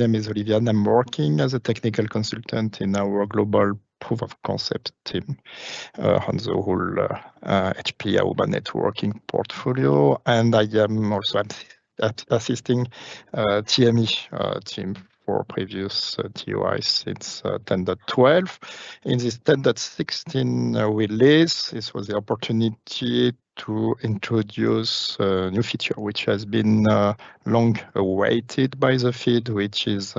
name is Olivier, and I'm working as a technical consultant in our global proof of concept team on the whole HPE Aruba networking portfolio. And I am also assisting TME team for previous TOI since 10.12. In this 10.16 release, this was the opportunity to introduce a new feature which has been long awaited by the field, which is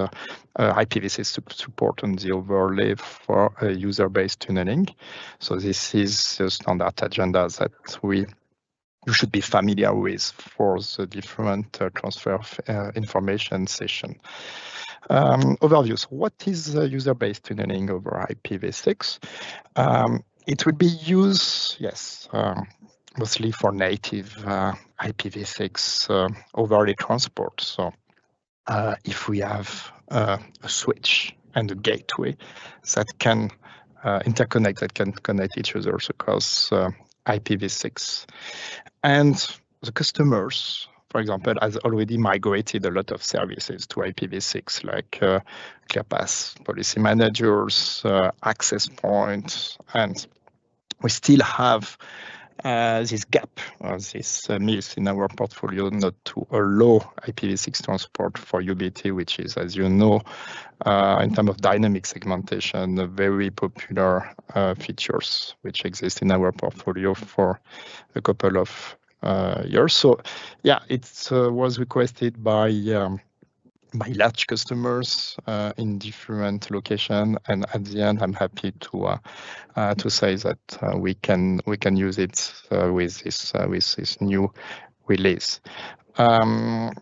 IPv6 support on the overlay for user-based tunneling. So this is the standard agenda that you should be familiar with for the different transfer of information session. Overview. So what is user-based tunneling over IPv6? It will be used, yes, mostly for native IPv6 overlay transport. So if we have a switch and a gateway that can interconnect, that can connect each other across IPv6, and the customers, for example, has already migrated a lot of services to IPv6, like ClearPass policy managers, access points, and we still have this gap, this myth in our portfolio not to allow IPv6 transport for UBT, which is, as you know, in terms of dynamic segmentation, a very popular features which exist in our portfolio for a couple of years. So, yeah, it was requested by large customers in different locations, and at the end, I'm happy to say that we can use it with this new release. So,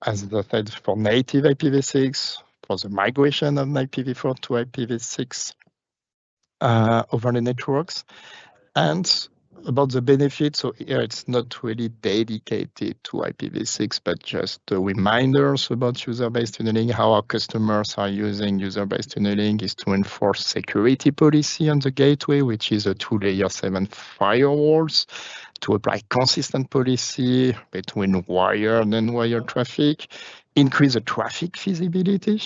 as I said, for native IPv6, for the migration of IPv4 to IPv6 over the networks, and about the benefits, so here it's not really dedicated to IPv6, but just reminders about user-based tunneling. How our customers are using user-based tunneling is to enforce security policy on the gateway, which is a 2-layer 7 firewalls, to apply consistent policy between wired and non-wired traffic, increase the traffic visibility.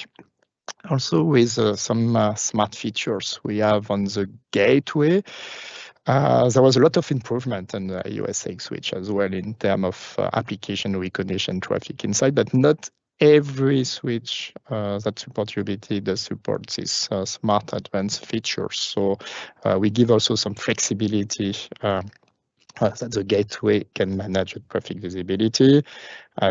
Also with some smart features we have on the gateway. There was a lot of improvement on the AOS-CX switch as well in terms of application recognition traffic inside, but not every switch that supports UBT does support these smart advanced features. So we give also some flexibility that the gateway can manage the traffic visibility.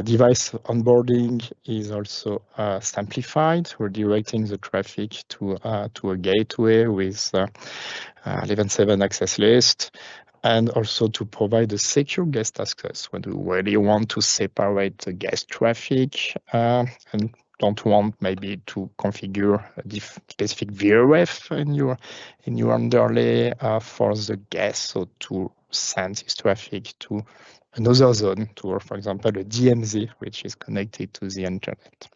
Device onboarding is also simplified. We're directing the traffic to a gateway with 11.7 access list, and also to provide a secure guest access when we really want to separate the guest traffic and don't want maybe to configure a specific VRF in your underlay for the guest, so to send this traffic to another zone, to, for example, a DMZ, which is connected to the internet.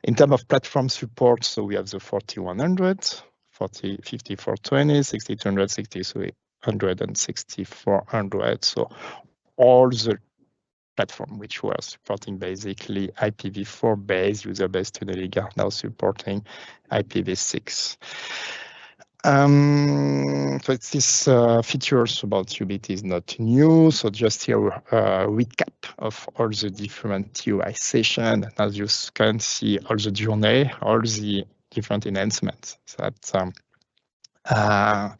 In terms of platform support, so we have the 4100, 5420, 6200, 6300, and 6400. So all the platform which were supporting basically IPv4 based user-based tunneling are now supporting IPv6. So it's this features about UBT is not new. So just here a recap of all the different TOI sessions. As you can see, all the journey, all the different enhancements that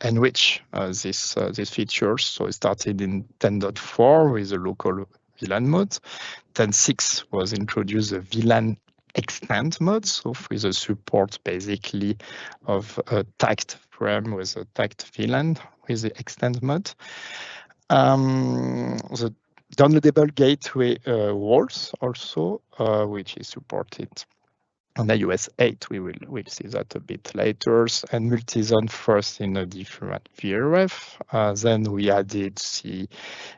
enrich these features. So it started in 10.4 with the local VLAN mode. 10.6 was introduced the VLAN extend mode, so with the support basically of a tagged frame with a tagged VLAN with the extend mode. The downloadable gateway walls also, which is supported on iOS 8. We'll see that a bit later. And multi-zone first in a different VRF. Then we added the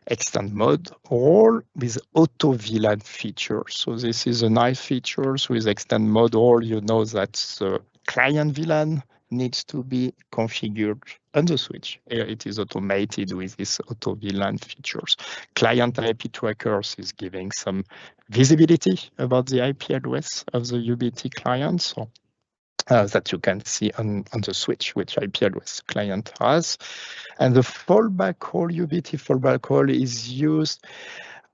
extend mode, all with auto VLAN features. So this is a nice features with extend mode. All you know that's the client VLAN needs to be configured on the switch. Here it is automated with this auto VLAN features. Client IP trackers is giving some visibility about the IP address of the UBT client. So that you can see on the switch, which IP address client has. And the fallback call, UBT fallback call, is used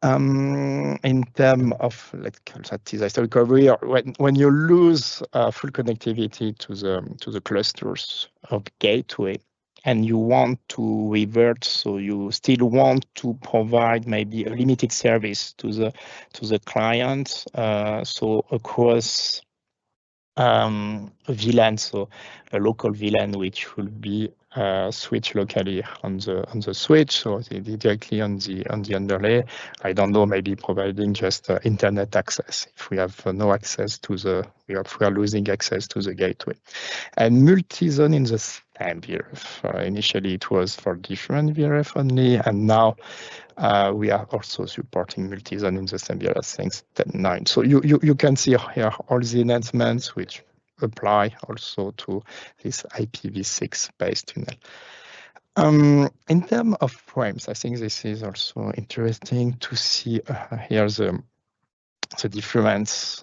in terms of, let's call that disaster recovery, or when you lose full connectivity to the clusters of gateway, and you want to revert, so you still want to provide maybe a limited service to the client, so across a VLAN, so a local VLAN, which will be switched locally on the switch, so directly on the underlay. I don't know, maybe providing just internet access if we have no access to we are losing access to the gateway. And multi-zone in the same VRF. Initially, it was for different VRF only, and now we are also supporting multi-zone in the same VRF since 10.9. So you can see here all the enhancements which apply also to this IPv6 based tunnel. In terms of frames, I think this is also interesting to see here the difference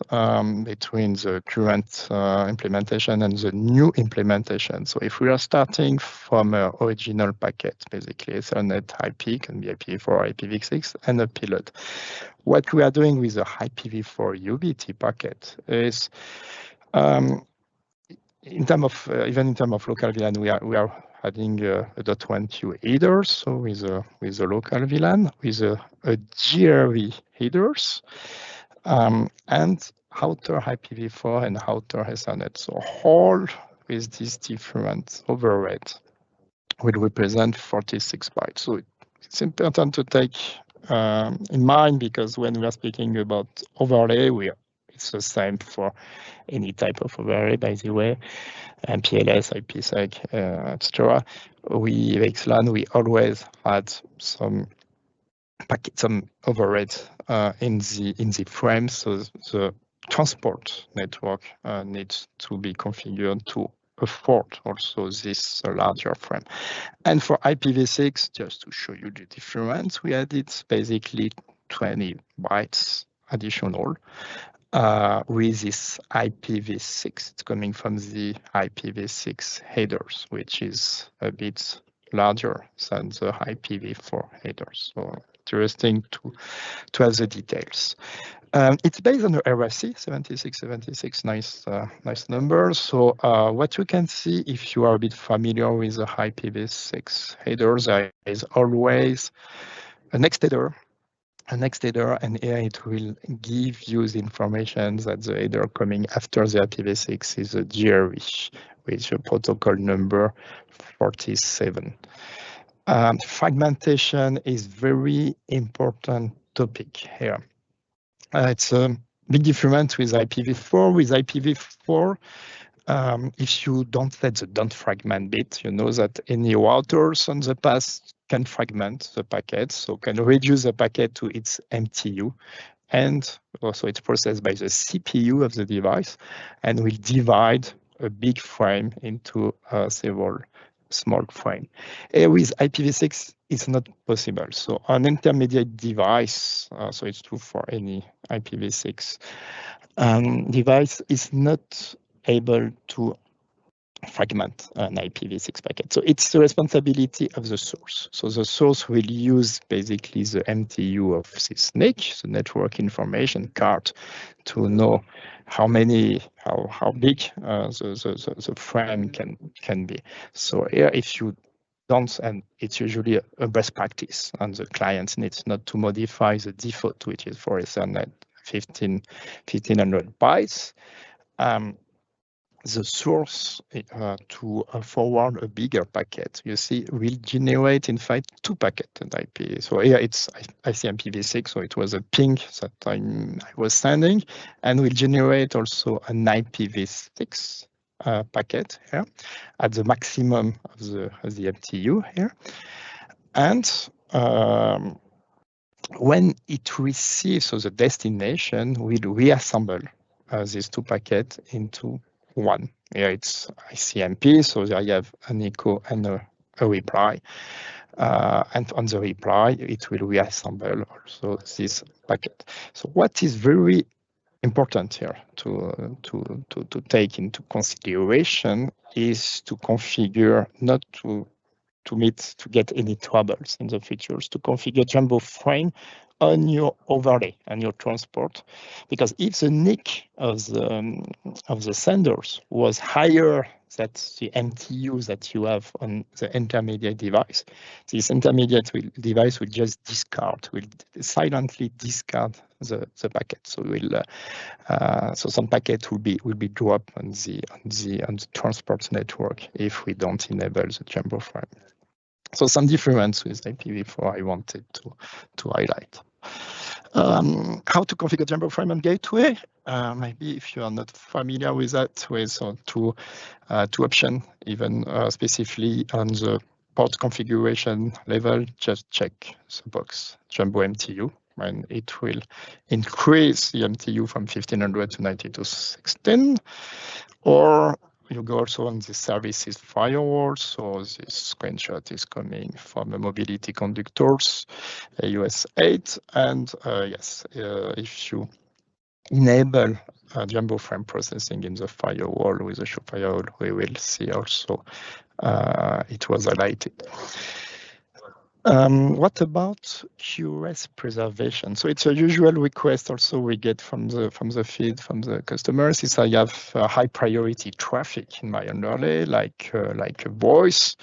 between the current implementation and the new implementation. So if we are starting from an original packet, basically Ethernet IP, can be IPv4, IPv6, and a pilot. What we are doing with the IPv4 UBT packet is, in terms of even in terms of local VLAN, we are adding a .1q headers, so with a local VLAN with a GRV headers. And outer IPv4 and outer Ethernet. So all with these different overhead will represent 46 bytes. So it's important to take in mind, because when we are speaking about overlay, it's the same for any type of overlay, by the way, MPLS, IPsec, etc. With XLAN, we always had some overhead in the frame, so the transport network needs to be configured to afford also this larger frame. And for IPv6, just to show you the difference, we added basically 20 bytes additional with this IPv6. It's coming from the IPv6 headers, which is a bit larger than the IPv4 headers. So interesting to have the details. It's based on the RFC 7676, nice number. So what you can see, if you are a bit familiar with the IPv6 headers, there is always a next header, and here it will give you the information that the header coming after the IPv6 is a GRV, with a protocol number 47. Fragmentation is very important topic here. It's a big difference with IPv4. With IPv4, if you don't set the don't fragment bit, you know that any routers on the past can fragment the packet, so can reduce the packet to its MTU, and also it's processed by the CPU of the device, and will divide a big frame into several small frame. With IPv6, it's not possible. So an intermediate device, so it's true for any IPv6 device, is not able to fragment an IPv6 packet. So it's the responsibility of the source. So the source will use basically the MTU of this NIC, the network information card, to know how big the frame can be. So here, if you don't, and it's usually a best practice, and the client needs not to modify the default, which is for Ethernet 1500 bytes. The source to forward a bigger packet, you see, will generate, in fact, two packets in IP. So here it's ICMPv6, so it was a ping that I was sending, and will generate also an IPv6 packet here at the maximum of the MTU here. And when it receives, so the destination will reassemble these two packets into one Here it's ICMP, so I have an echo and a reply. And on the reply, it will reassemble also this packet. So what is very important here to take into consideration is to configure, not to get any troubles in the features, to configure Jumbo frame on your overlay and your transport, because if the NIC of the senders was higher than the MTU that you have on the intermediate device, this intermediate device will just will silently discard the packet. So so some packet will be dropped on the transport network if we don't enable the Jumbo frame. So some difference with IPv4 I wanted to highlight. How to configure Jumbo frame and gateway? Maybe if you are not familiar with that, with two options, even specifically on the port configuration level, just check the box Jumbo MTU, and it will increase the MTU from 1500 to 9216, or you go also on the services firewall. So this screenshot is coming from the mobility conductors, AOS-8, and yes, if you enable Jumbo frame processing in the firewall with the show firewall, we will see also it was highlighted. What about QoS preservation? So it's a usual request also we get from the feed from the customers is I have high priority traffic in my underlay, like voice,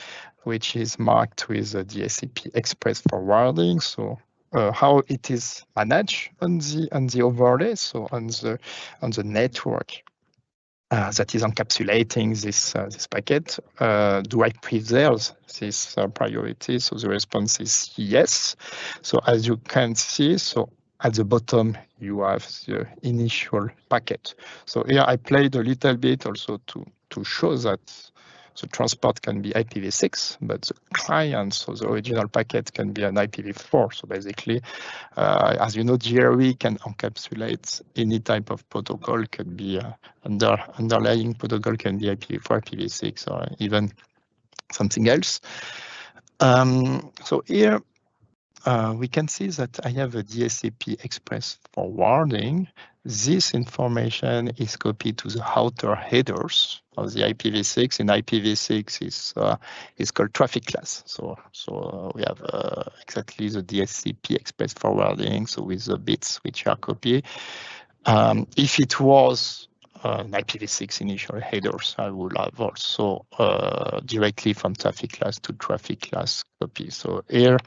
which is marked with the DHCP express forwarding. So how it is managed on the overlay, so on the network that is encapsulating this packet. Do I preserve this priority? So the response is yes. So as you can see, so at the bottom you have the initial packet. So here I played a little bit also to show that the transport can be IPv6, but the client, so the original packet, can be an IPv4. So basically, as you know, GRE can encapsulate any type of protocol, can be underlying protocol, can be IPv4, IPv6, or even something else. So here we can see that I have a DHCP express forwarding. This information is copied to the outer headers of the IPv6, and IPv6 is called traffic class. So we have exactly the DHCP express forwarding, so with the bits which are copied. If it was an IPv6 initial headers, I would have also directly from traffic class to traffic class copy. So here,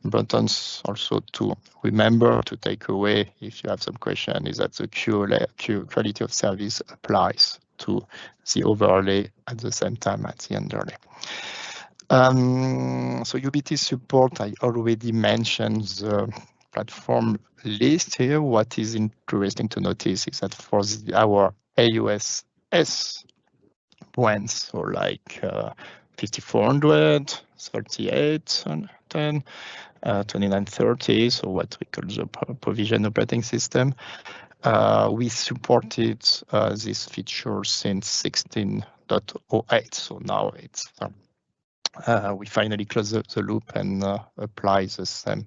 buttons also to remember to take away if you have some question is that the quality of service applies to the overlay at the same time at the underlay. So UBT support, I already mentioned the platform list here. What is interesting to notice is that for our AOS-S brands, so like 5400, 38, and 10, 2930, so what we call the provision operating system, we supported this feature since 16.08. So now it's we finally close the loop and apply the same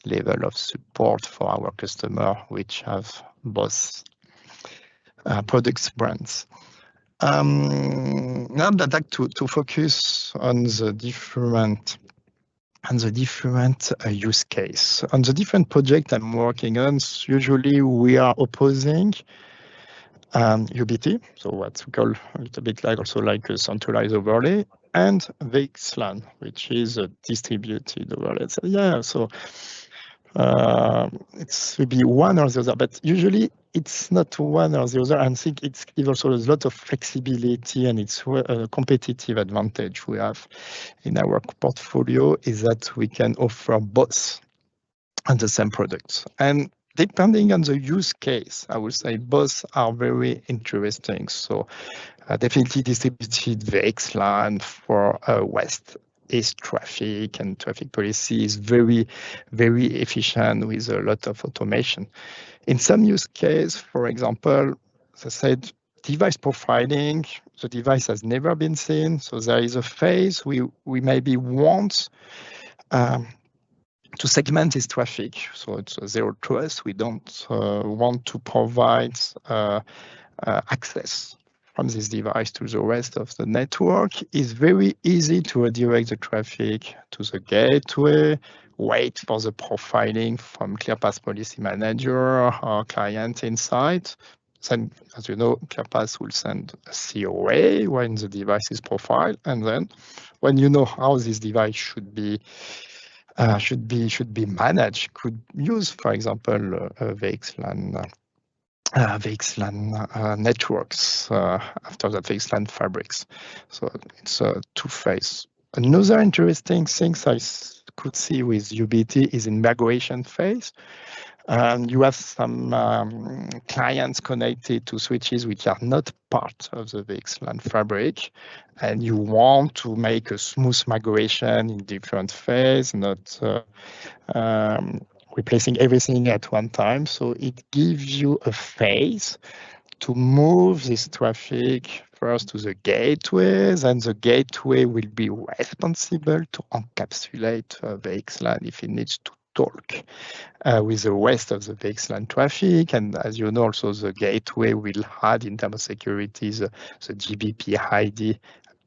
level of support for our customer, which have both products brands. Now I'd like to focus on the different use case. On the different project I'm working on, usually we are opposing UBT, so what we call a little bit like also like a centralized overlay, and VXLAN, which is a distributed overlay. So yeah, so it's maybe one or the other, but usually it's not one or the other. I think it gives also a lot of flexibility, and it's a competitive advantage we have in our portfolio is that we can offer both on the same products. And depending on the use case, I would say both are very interesting. So definitely distributed VXLAN for West-East traffic and traffic policy is very, very efficient with a lot of automation. In some use case, for example, as I said, device profiling, the device has never been seen. So there is a phase we maybe want to segment this traffic. So it's a zero trust. We don't want to provide access from this device to the rest of the network. It's very easy to redirect the traffic to the gateway, wait for the profiling from ClearPath Policy Manager or client inside. Then, as you know, ClearPath will send a COA when the device is profiled, and then when you know how this device should be managed, could use, for example, VXLAN networks after that VXLAN fabrics. So it's a two-phase. Another interesting thing I could see with UBT is in migration phase. You have some clients connected to switches which are not part of the VXLAN fabric, and you want to make a smooth migration in different phases, not replacing everything at one time. So it gives you a phase to move this traffic first to the gateways, and the gateway will be responsible to encapsulate VXLAN if it needs to talk with the rest of the VXLAN traffic. And as you know, also the gateway will add in terms of security the GBP ID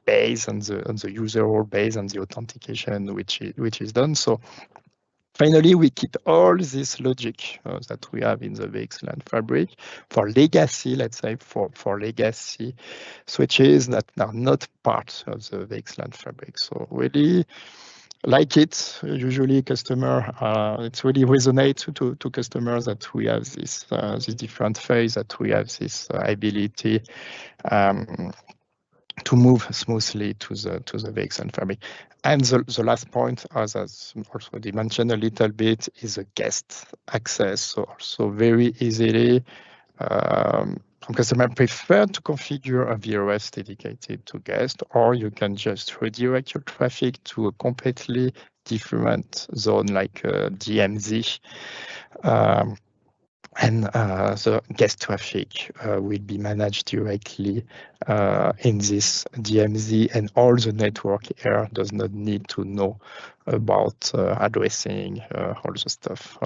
based on the user role, based on the authentication which is done. So finally, we keep all this logic that we have in the VXLAN fabric for legacy, let's say, for legacy switches that are not part of the VXLAN fabric. So really like it. Usually customer, it really resonates to customers that we have this different phase, that we have this ability to move smoothly to the VXLAN fabric. And the last point, as also mentioned a little bit, is a guest access. So also very easily, some customers prefer to configure a VRS dedicated to guest, or you can just redirect your traffic to a completely different zone like DMZ. And the guest traffic will be managed directly in this DMZ, and all the network here does not need to know about addressing all the stuff,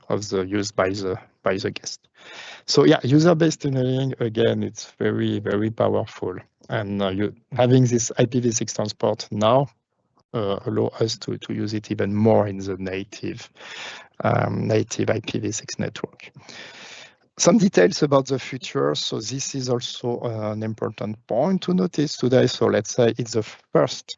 of the use by the guest. So yeah, user-based tunneling, again, it's very, very powerful. And having this IPv6 transport now allow us to use it even more in the native IPv6 network. Some details about the future. So this is also an important point to notice today. So let's say it's the first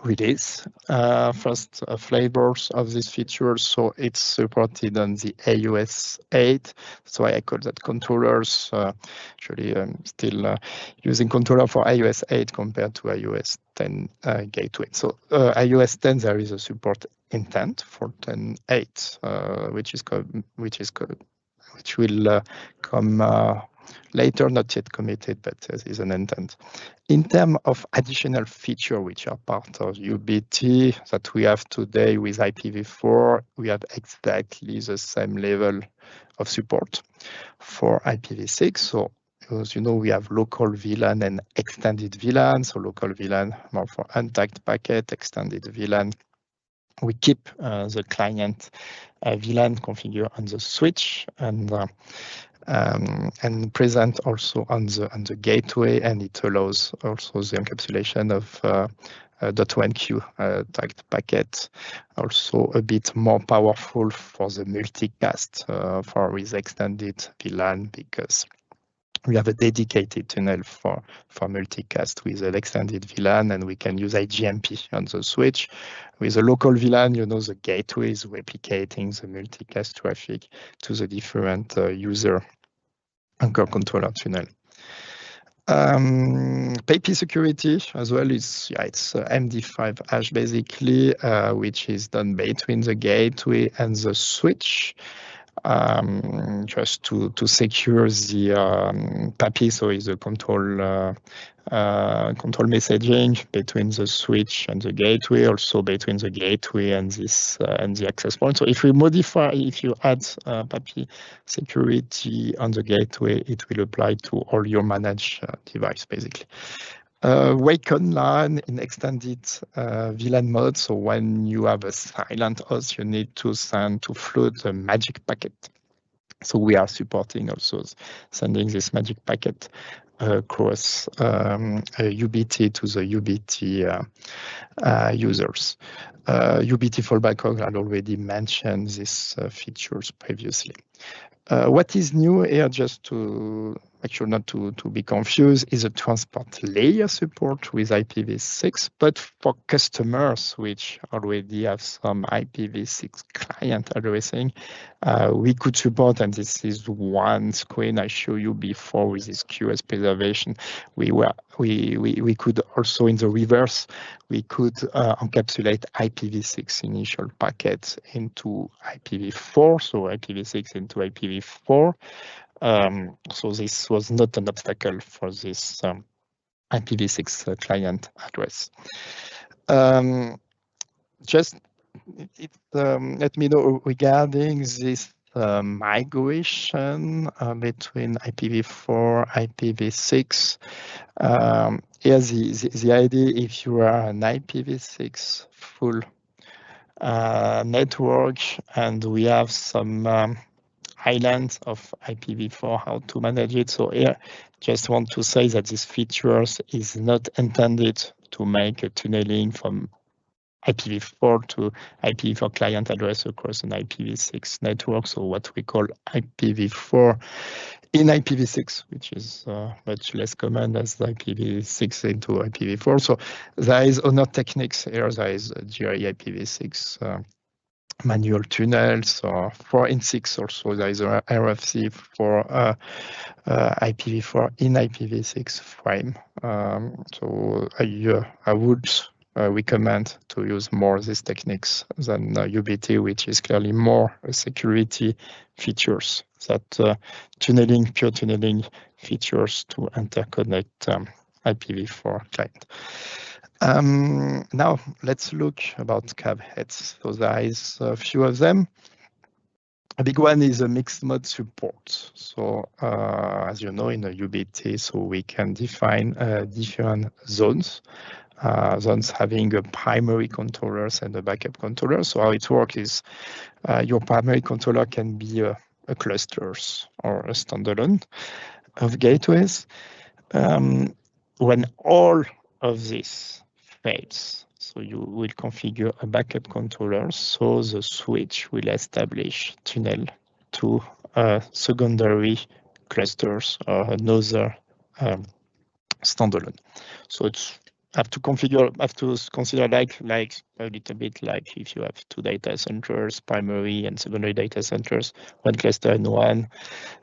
release, first flavors of these features. So it's supported on the AOS-8. So I call that controllers. Actually, I'm still using controller for iOS 8 compared to iOS 10 gateway. So iOS 10, there is a support intent for 10.8, which will come later, not yet committed, but is an intent. In terms of additional feature which are part of UBT that we have today with IPv4, we have exactly the same level of support for IPv6. So as you know, we have local VLAN and extended VLAN. So local VLAN more for untagged packet, extended VLAN. We keep the client VLAN configured on the switch and present also on the gateway, and it allows also the encapsulation of .1Q tagged packet. Also a bit more powerful for the multicast with extended VLAN, because we have a dedicated tunnel for multicast with an extended VLAN, and we can use IGMP on the switch. With a local VLAN, you know, the gateway is replicating the multicast traffic to the different user anchor controller tunnel. PayP security as well is, it's MD5 hash basically, which is done between the gateway and the switch. just to secure the PAPI, so is the control messaging between the switch and the gateway, also between the gateway and this and the access point. So if you add PAPI security on the gateway, it will apply to all your managed device, basically. Wake online in extended VLAN mode. So when you have a silent host, you need to float a magic packet. So we are supporting also sending this magic packet across UBT to the UBT users. UBT fallback, I already mentioned these features previously. What is new here, just to actually not to be confused, is a transport layer support with IPv6, but for customers which already have some IPv6 client addressing, we could support, and this is one screen I show you before with this QoS preservation. We could also, in the reverse, we could encapsulate IPv6 initial packets into IPv4, so IPv6 into IPv4. So this was not an obstacle for this IPv6 client address. Just let me know regarding this migration between IPv4, IPv6. Here the idea, if you are an IPv6 full network and we have some islands of IPv4, how to manage it. So here, just want to say that this features is not intended to make a tunneling from IPv4 to IPv4 client address across an IPv6 network. So what we call IPv4 in IPv6, which is much less common as IPv6 into IPv4. So there is other techniques here. There is GRE IPv6 manual tunnels, or 4in6 also. There is a RFC for IPv4 in IPv6 frame. So I would recommend to use more of these techniques than UBT, which is clearly more security features, that pure tunneling features to interconnect IPv4 client. Now let's look about cab heads. So there is a few of them. A big one is a mixed mode support. So as you know, in a UBT, so we can define different zones. Zones having a primary controllers and a backup controller. So how it works is your primary controller can be a clusters or a standalone of gateways. When all of this fails, so you will configure a backup controller, so the switch will establish tunnel to secondary clusters or another standalone. So it's have to consider like a little bit like if you have two data centers, primary and secondary data centers, one cluster in one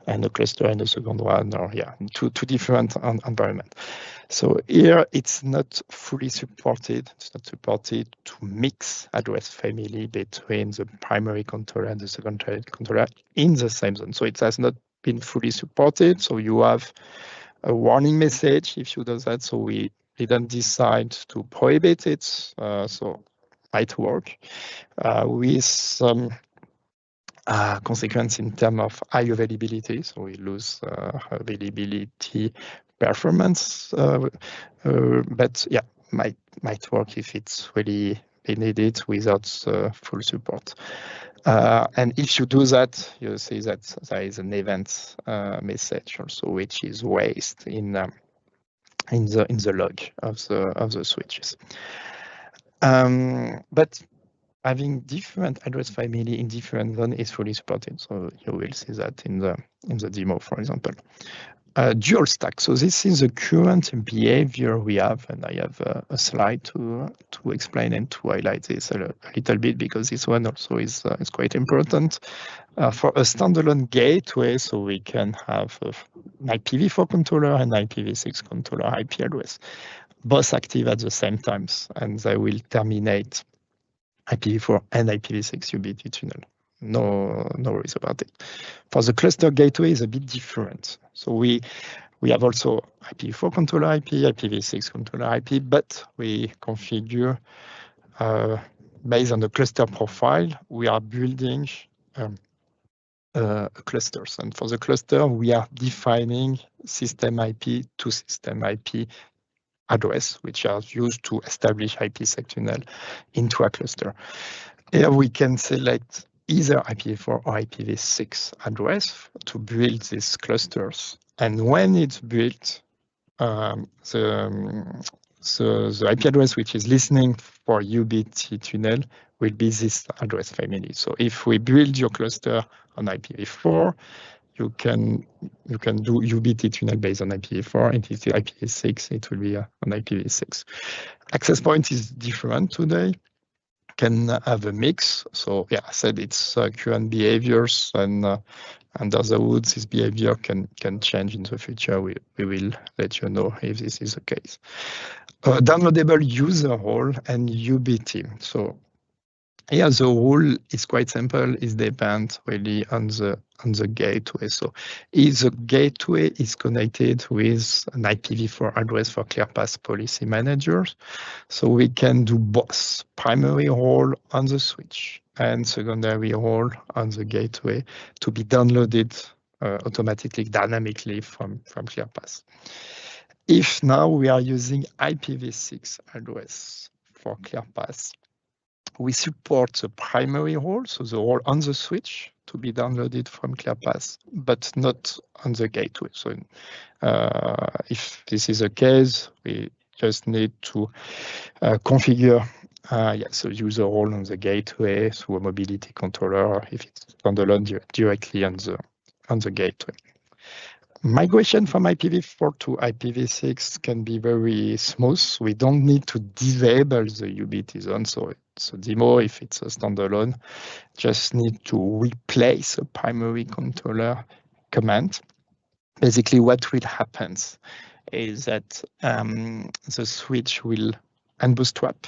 and a cluster in the second one, or two different environments. So here it's not fully supported. It's not supported to mix address family between the primary controller and the secondary controller in the same zone. So it has not been fully supported. So you have a warning message if you do that. So we didn't decide to prohibit it. So might work with some consequence in terms of high availability. So we lose availability performance, but yeah, might work if it's really needed without full support. And if you do that, you see that there is an event message also, which is waste in the log of the switches. But having different address family in different zones is fully supported. So you will see that in the demo, for example. Dual stack. So this is the current behavior we have, and I have a slide to explain and to highlight this a little bit, because this one also is quite important for a standalone gateway. So we can have an IPv4 controller and IPv6 controller IP address, both active at the same times, and they will terminate IPv4 and IPv6 UBT tunnel. no worries about it. For the cluster gateway, is a bit different. So we have also IPv4 controller IP, IPv6 controller IP, but we configure based on the cluster profile. We are building clusters, and for the cluster, we are defining system IP to system IP address, which are used to establish IPsec tunnel into a cluster. Here we can select either IPv4 or IPv6 address to build these clusters. And when it's built, the IP address which is listening for UBT tunnel will be this address family. So if we build your cluster on IPv4, you can do UBT tunnel based on IPv4, and if it's IPv6, it will be on IPv6. Access point is different today. Can have a mix. So yeah, I said it's current behaviors, and under the hood, this behavior can change in the future. We will let you know if this is the case. Downloadable user role and UBT. So yeah, the rule is quite simple. It depends really on the gateway. So if the gateway is connected with an IPv4 address for ClearPass policy managers, so we can do both primary role on the switch and secondary role on the gateway to be downloaded automatically, dynamically from ClearPass. If now we are using IPv6 address for ClearPass, we support the primary role, so the role on the switch to be downloaded from ClearPass, but not on the gateway. So if this is the case, we just need to configure so user role on the gateway through a mobility controller if it's standalone directly on the gateway. Migration from IPv4 to IPv6 can be very smooth. We don't need to disable the UBT zone. So it's a demo if it's a standalone. Just need to replace a primary controller command. Basically, what will happen is that the switch will bootstrap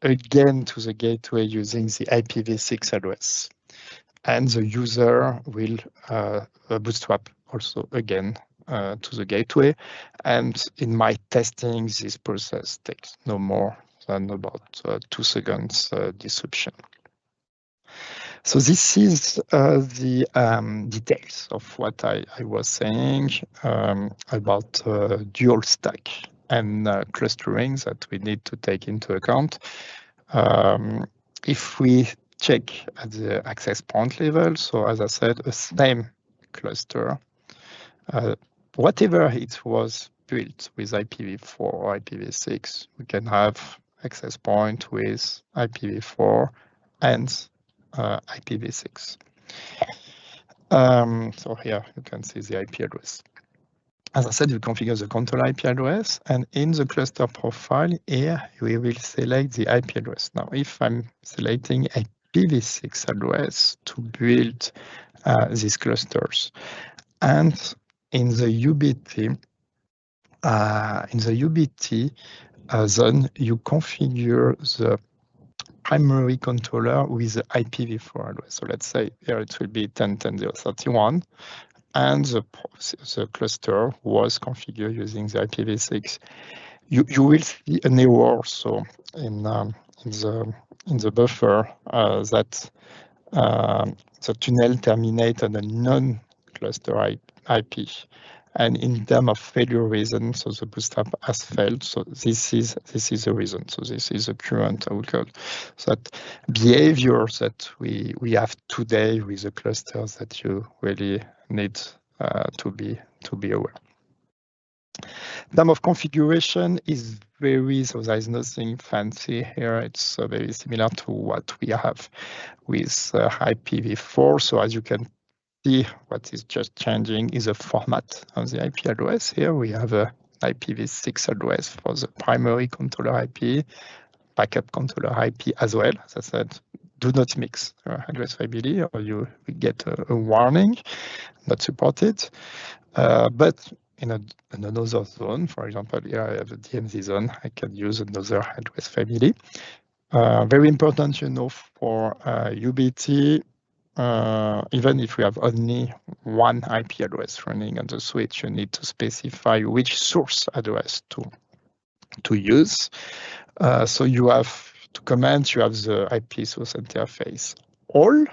again to the gateway using the IPv6 address. And the user will bootstrap also again to the gateway. And in my testing, this process takes no more than about 2 seconds disruption. So this is the details of what I was saying about dual stack and clustering that we need to take into account. If we check at the access point level, so as I said, a same cluster, whatever it was built with IPv4 or IPv6, we can have access point with IPv4 and IPv6. So here you can see the IP address. As I said, we configure the control IP address, and in the cluster profile here, we will select the IP address. Now, if I'm selecting IPv6 address to build these clusters, and in the UBT, zone, you configure the primary controller with the IPv4 address. So let's say here it will be 10.10.0.31, and the cluster was configured using the IPv6. You will see an error. So in the buffer that the tunnel terminates on a non-cluster IP. And in terms of failure reason, so the bootstrap has failed. So this is the reason. So this is the current outcome. So that behavior that we have today with the clusters that you really need to be aware. In terms of configuration is so there is nothing fancy here. It's very similar to what we have with IPv4. So as you can see, what is just changing is the format of the IP address. Here we have a IPv6 address for the primary controller IP, backup controller IP as well. As I said, do not mix address family or you will get a warning, not supported. But in another zone, for example, here I have a DMZ zone, I can use another address family. Very important, for UBT, even if we have only one IP address running on the switch, you need to specify which source address to use. So you have to comment, you have the IP source interface all.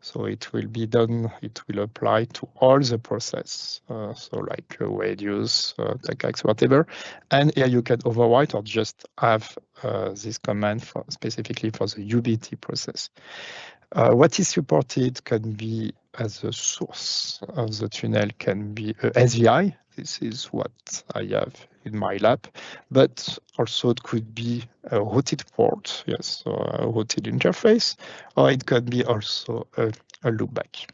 So it will be done, it will apply to all the process. So like radius, TACAX, whatever. And here you can overwrite or just have this command specifically for the UBT process. What is supported can be as a source of the tunnel can be SVI. This is what I have in my lab, but also it could be a routed port, yes, so a routed interface, or it could be also a loopback.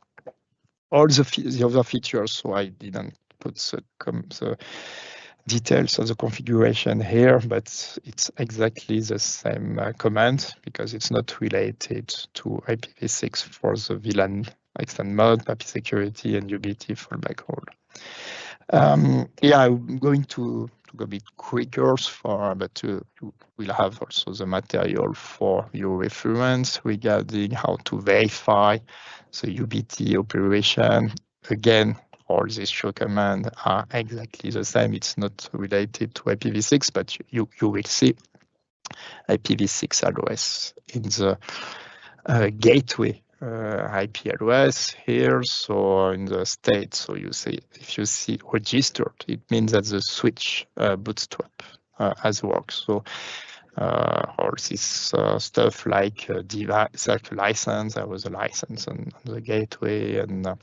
All the other features, so I didn't put the details of the configuration here, but it's exactly the same command because it's not related to IPv6 for the VLAN extend mode, IP security, and UBT fallback rule. Yeah, I'm going to go a bit quicker but you will have also the material for your reference regarding how to verify the UBT operation. Again, all these show commands are exactly the same. It's not related to IPv6, but you will see IPv6 address in the gateway IP address here, so in the state. So you see, if you see registered, it means that the switch bootstrap has worked. So all this stuff like device, like license, there was a license on the gateway, and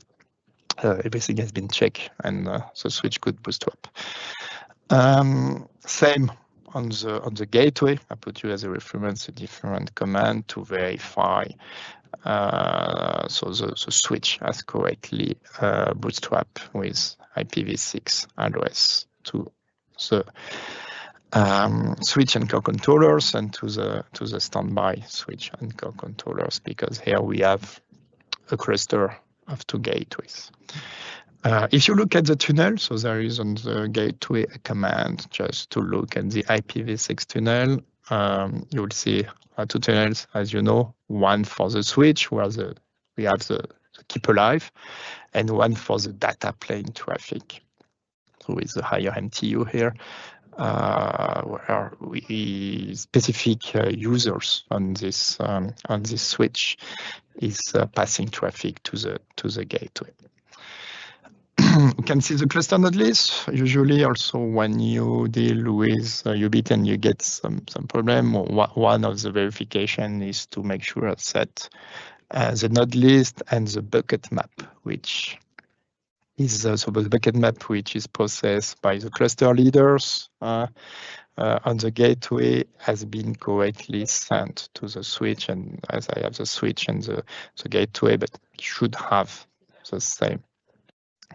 everything has been checked, and the switch could bootstrap. Same on the gateway. I put you as a reference a different command to verify so the switch has correctly bootstrap with IPv6 address to the switch and core controllers and to the standby switch and core controllers, because here we have a cluster of 2 gateways. If you look at the tunnel, so there is on the gateway a command just to look at the IPv6 tunnel. You will see 2 tunnels, as you know, one for the switch where we have the keep alive, and one for the data plane traffic. So with the higher MTU here, where we specific users on this switch is passing traffic to the gateway. You can see the cluster node list. Usually also when you deal with UBT and you get some problem, one of the verification is to make sure that the node list and the bucket map, which is so the bucket map which is processed by the cluster leaders on the gateway has been correctly sent to the switch, and as I have the switch and the gateway, but it should have the same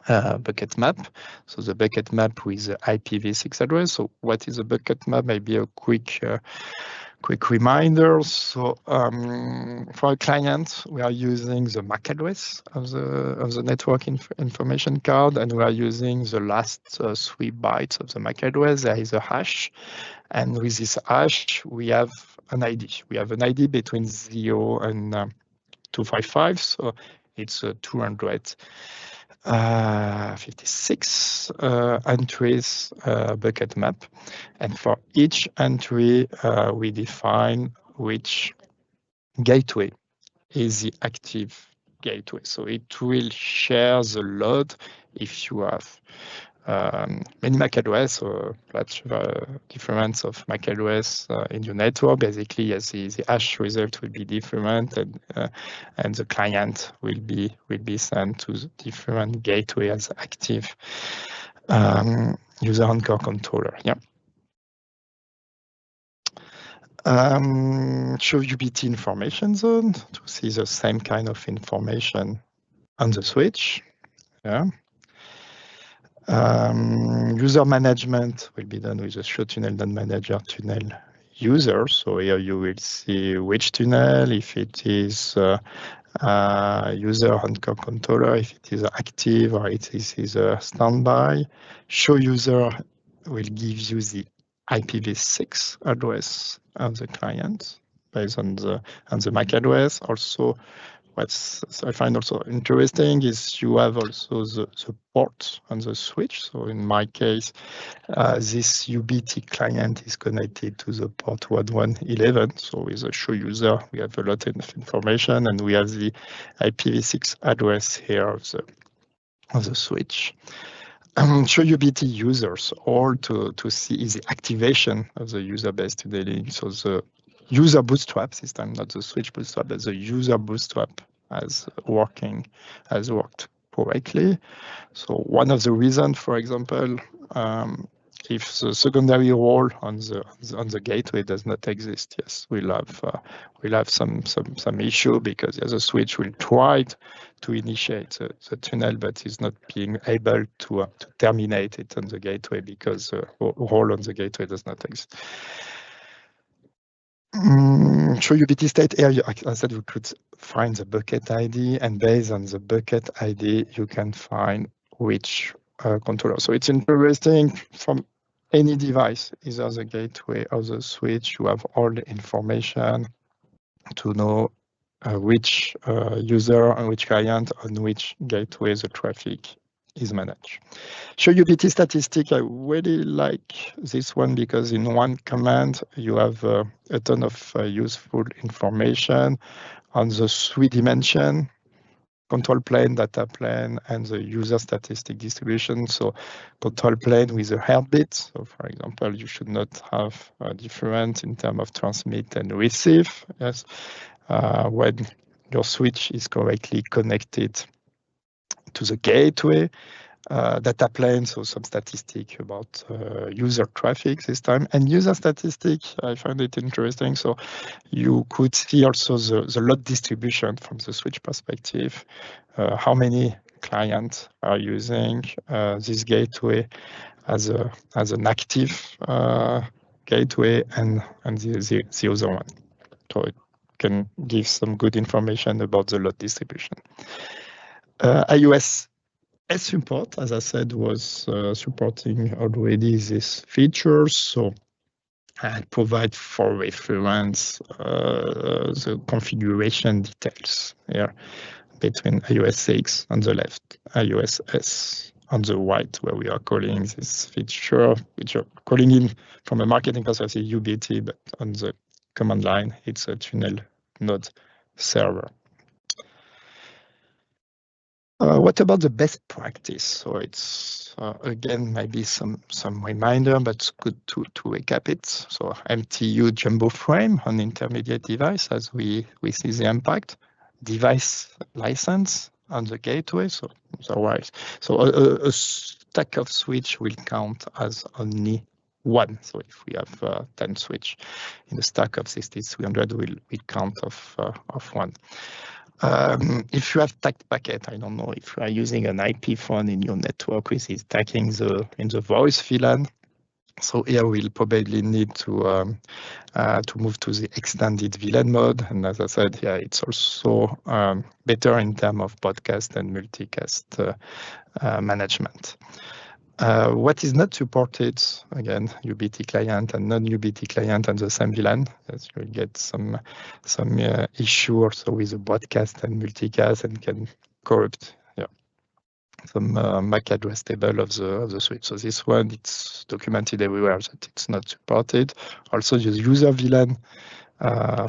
bucket map. So the bucket map with the IPv6 address. So what is a bucket map? Maybe a quick reminder. So for a client, we are using the MAC address of the network information card, and we are using the last 3 bytes of the MAC address. There is a hash, and with this hash, we have an ID. We have an ID between 0 and 255. So it's 256 entries bucket map, and for each entry we define which gateway is the active gateway. So it will share the load if you have many MAC address or difference of MAC address in your network. Basically, yes, the hash result will be different, and the client will be sent to the different gateway as active user and core controller. Yeah. Show UBT information zone to see the same kind of information on the switch. Yeah. User management will be done with the show tunnel done manager tunnel user. So here you will see which tunnel, if it is user and core controller, if it is active or it is a standby. Show user will give you the IPv6 address of the client. based on the MAC address. Also, what I find also interesting is you have also the port on the switch. So in my case, this UBT client is connected to the port 1111. So with a show user, we have a lot of information, and we have the IPv6 address here of the switch. Show UBT users all to see the activation of the user base tunneling. So the user bootstrap this time, not the switch bootstrap, but the user bootstrap has worked correctly. So one of the reasons, for example, if the secondary role on the gateway does not exist, yes, we'll have some issue, because the switch will try to initiate the tunnel, but is not being able to terminate it on the gateway because the role on the gateway does not exist. Show UBT state here. I said we could find the bucket ID, and based on the bucket ID, you can find which controller. So it's interesting from any device, either the gateway or the switch, you have all the information to know which user and which client on which gateway the traffic is managed. Show UBT statistic, I really like this one because in one command you have a ton of useful information on the 3-dimension control plane, data plane, and the user statistic distribution. So control plane with a heartbeat. So for example, you should not have a difference in terms of transmit and receive. Yes, when your switch is correctly connected to the gateway. Data plane, so some statistic about user traffic this time, and user statistic, I find it interesting. So you could see also the load distribution from the switch perspective, how many clients are using this gateway as an active gateway, and the other one. So it can give some good information about the load distribution. iOS support, as I said, was supporting already these features. So I provide for reference the configuration details here between AOS-CX on the left, iOS-S on the right, where we are calling this feature, which are calling in from a marketing perspective UBT, but on the command line, it's a tunnel node server. What about the best practice? So it's again maybe some reminder, but it's good to recap it. So MTU jumbo frame on intermediate device, as we see the impact. Device license on the gateway. So otherwise, so a stack of switch will count as only one. So if we have 10 switch in a stack of 6300, we count of one. If you have tagged packet, I don't know if you are using an IP phone in your network which is tagging in the voice VLAN. So here we'll probably need to move to the extended VLAN mode. And as I said, yeah, it's also better in terms of podcast and multicast management. What is not supported, again, UBT client and non-UBT client on the same VLAN, as you'll get some issue also with the broadcast and multicast, and can corrupt some MAC address table of the switch. So this one, it's documented everywhere that it's not supported. Also, the user VLAN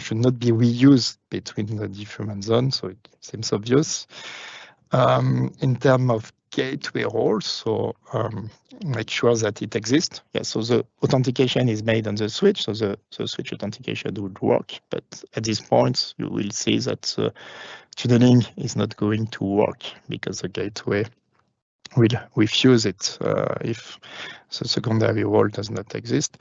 should not be reused between the different zones, so it seems obvious. In terms of gateway roles, so make sure that it exists. Yeah, so the authentication is made on the switch, so the switch authentication would work. But at this point, you will see that tunneling is not going to work because the gateway will refuse it if the secondary role does not exist.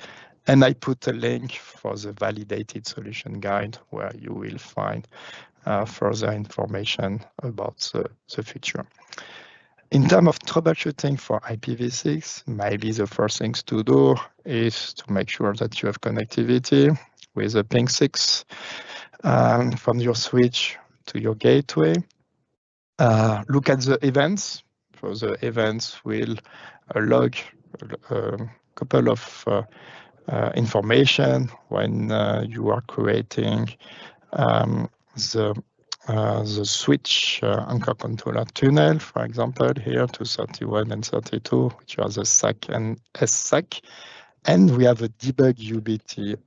And I put a link for the validated solution guide where you will find further information about the feature. In terms of troubleshooting for IPv6, maybe the first things to do is to make sure that you have connectivity with a ping 6 from your switch to your gateway. Look at the events. So the events will log a couple of information when you are creating the switch anchor controller tunnel, for example, here to 31 and 32, which are the SAC and SSAC. And we have a debug UBT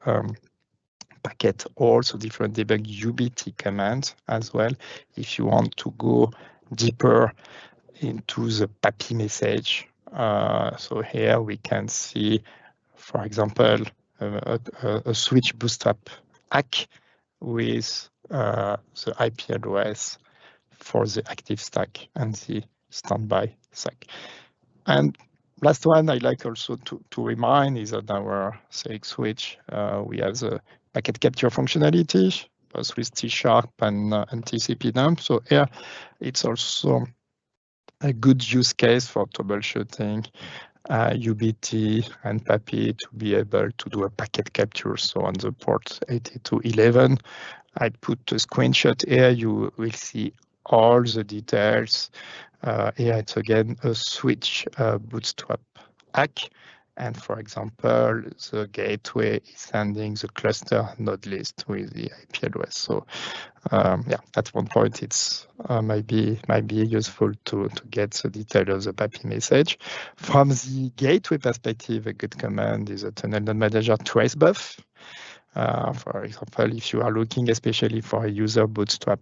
packet, also different debug UBT commands as well, if you want to go deeper into the PAPI message. So here we can see, for example, a switch bootstrap hack with the IP address for the active stack and the standby stack. And last one I like also to remind is that our CX switch, we have the packet capture functionality, both with T# and TCP dump. So here it's also a good use case for troubleshooting UBT and PAPI to be able to do a packet capture. So on the port 8211, I put a screenshot here. You will see all the details. Here it's again a switch bootstrap hack. And for example, the gateway is sending the cluster node list with the IP address. So yeah, at one point it's might be useful to get the detail of the PAPI message. From the gateway perspective, a good command is a tunnel node manager trace buff. For example, if you are looking especially for a user bootstrap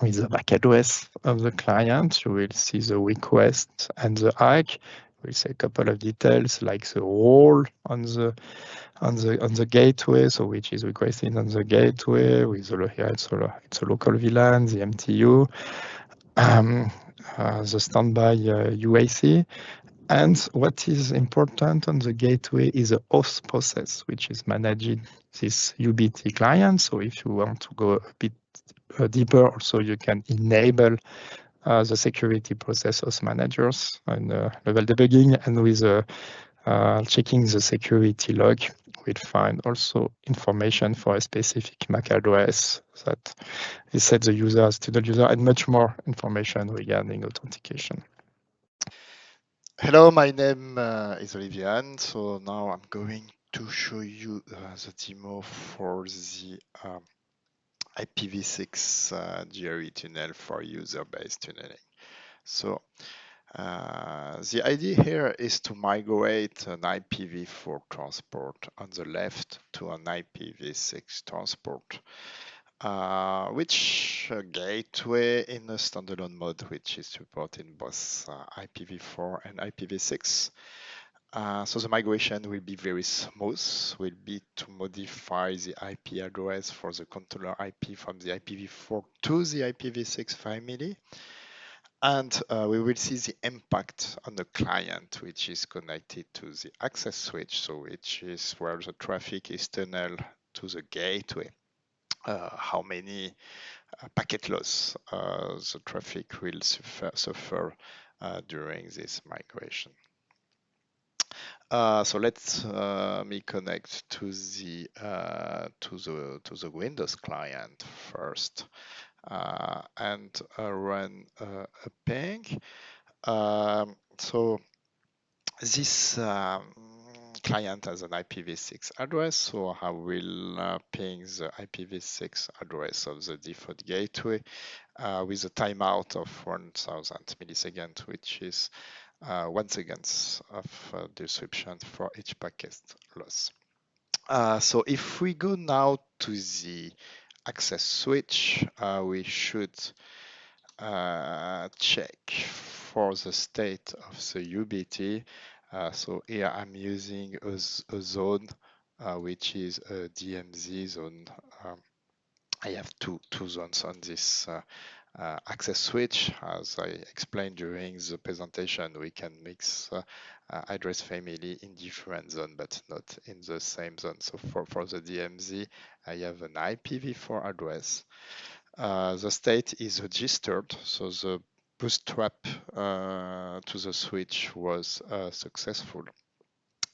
with the MAC address of the client, you will see the request and the hack. We'll say a couple of details like the role on the gateway, so which is requested on the gateway. With here it's a local VLAN, the MTU, the standby UAC. And what is important on the gateway is a host process, which is managing this UBT client. So if you want to go a bit deeper, also you can enable the security process host managers and level debugging, and with checking the security log, we'll find also information for a specific MAC address that is set the user as tunnel user, and much more information regarding authentication. Hello, my name is Olivian. So now I'm going to show you the demo for the IPv6 GRE tunnel for user-based tunneling. So the idea here is to migrate an IPv4 transport on the left to an IPv6 transport, which gateway in a standalone mode, which is supporting both IPv4 and IPv6. So the migration will be very smooth, will be to modify the IP address for the controller IP from the IPv4 to the IPv6 family. And we will see the impact on the client, which is connected to the access switch, so which is where the traffic is tunneled to the gateway. How many packet loss the traffic will suffer during this migration. So let's me connect to the Windows client first and run a ping. So this client has an IPv6 address, so I will ping the IPv6 address of the default gateway with a timeout of 1000 milliseconds, which is 1 second of disruption for each packet loss. So if we go now to the access switch, we should check for the state of the UBT. So here I'm using a zone, which is a DMZ zone. I have two zones on this access switch. As I explained during the presentation, we can mix address family in different zones, but not in the same zone. So for the DMZ, I have an IPv4 address. The state is registered, so the bootstrap to the switch was successful.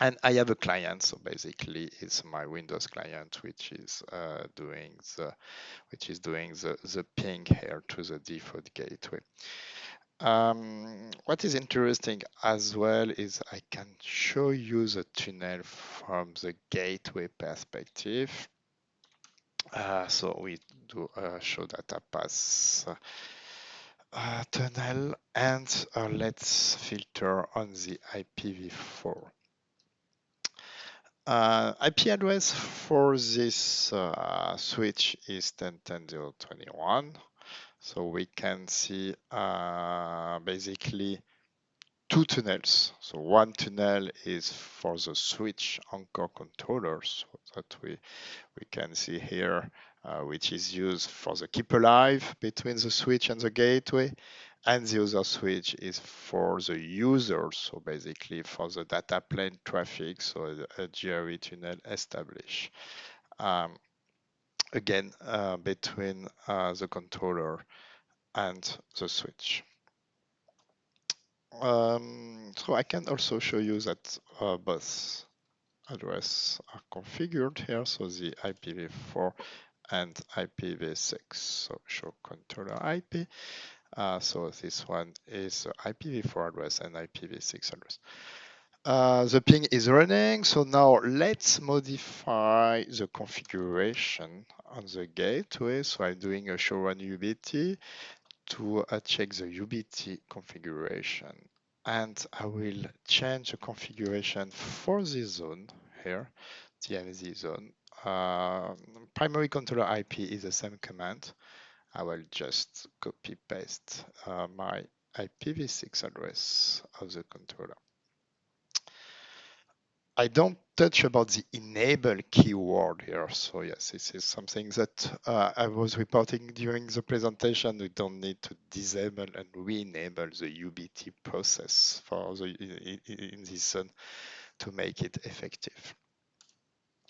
And I have a client, so basically it's my Windows client, which is doing the ping here to the default gateway. What is interesting as well is I can show you the tunnel from the gateway perspective. So we do show data path tunnel, and let's filter on the IPv4. IP address for this switch is 10.10.0.21. So we can see basically two tunnels. So one tunnel is for the switch anchor controllers, so that we can see here, which is used for the keep alive between the switch and the gateway. And the other switch is for the users, so basically for the data plane traffic, so a GRE tunnel established. Again, between the controller and the switch. So I can also show you that both addresses are configured here, so the IPv4 and IPv6. So show controller IP. So this one is IPv4 address and IPv6 address. The ping is running, so now let's modify the configuration on the gateway. So I'm doing a show run UBT to check the UBT configuration, and I will change the configuration for this zone here, DMZ zone. Primary controller IP is the same command. I will just copy paste my IPv6 address of the controller. I don't touch about the enable keyword here. So yes, this is something that I was reporting during the presentation. We don't need to disable and re-enable the UBT process for the in this zone to make it effective.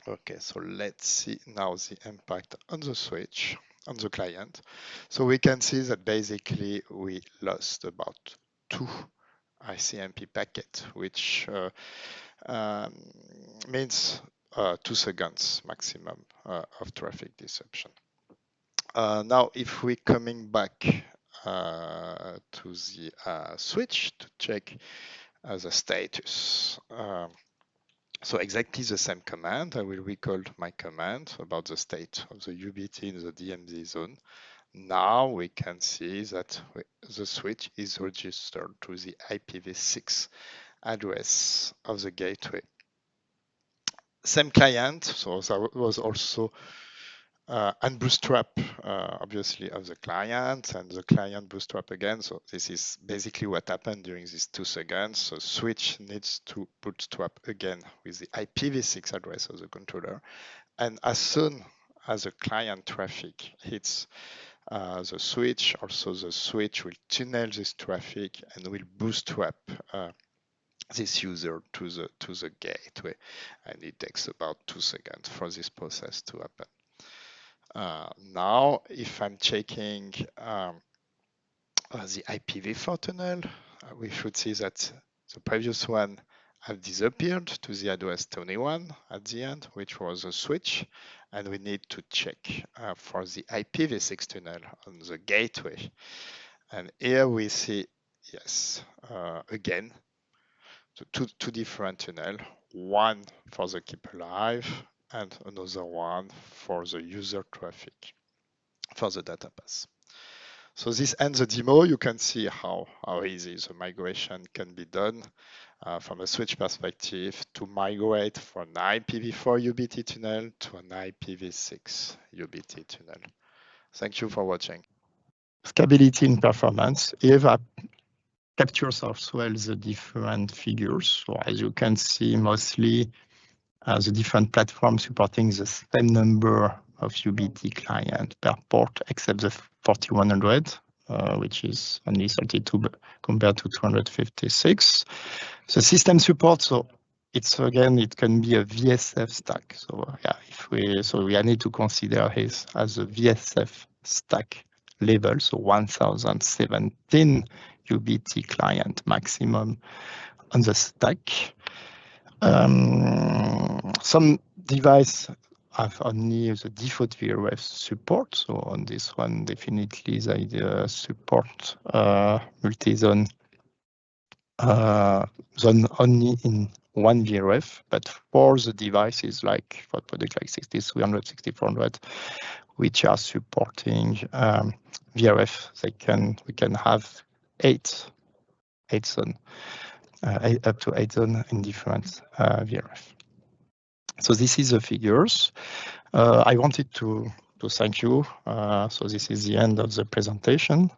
Okay, so let's see now the impact on the switch, on the client. So we can see that basically we lost about 2 ICMP packets, which means 2 seconds maximum of traffic disruption. Now, if we're coming back to the switch to check the status, so exactly the same command. I will recall my command about the state of the UBT in the DMZ zone. Now we can see that the switch is registered to the IPv6 address of the gateway. Same client, so that was also unbootstrap, obviously, of the client, and the client bootstrap again. So this is basically what happened during these 2 seconds. So switch needs to bootstrap again with the IPv6 address of the controller. And as soon as the client traffic hits the switch, also the switch will tunnel this traffic and will bootstrap this user to the gateway, and it takes about 2 seconds for this process to happen. Now, if I'm checking the IPv4 tunnel, we should see that the previous one have disappeared to the address 21 at the end, which was a switch, and we need to check for the IPv6 tunnel on the gateway. And here we see, yes, again, so two different tunnels, one for the keep alive and another one for the user traffic for the data path. So this ends the demo. You can see how easy the migration can be done from a switch perspective to migrate from an IPv4 UBT tunnel to an IPv6 UBT tunnel. Thank you for watching. Scalability and performance. Eva captures as well the different figures. So as you can see, mostly the different platforms supporting the same number of UBT client per port, except the 4100, which is only 32 compared to 256. The system support, so it's again, it can be a VSF stack. So yeah, we need to consider this as a VSF stack level, so 1017 UBT client maximum on the stack. Some device have only the default VRF support. So on this one, definitely they support multi-zone zone only in one VRF, but for the devices like for products like 6300, 6400, which are supporting VRF, we can have eight zone, up to 8 zone in different VRF. So this is the figures. I wanted to thank you. So this is the end of the presentation.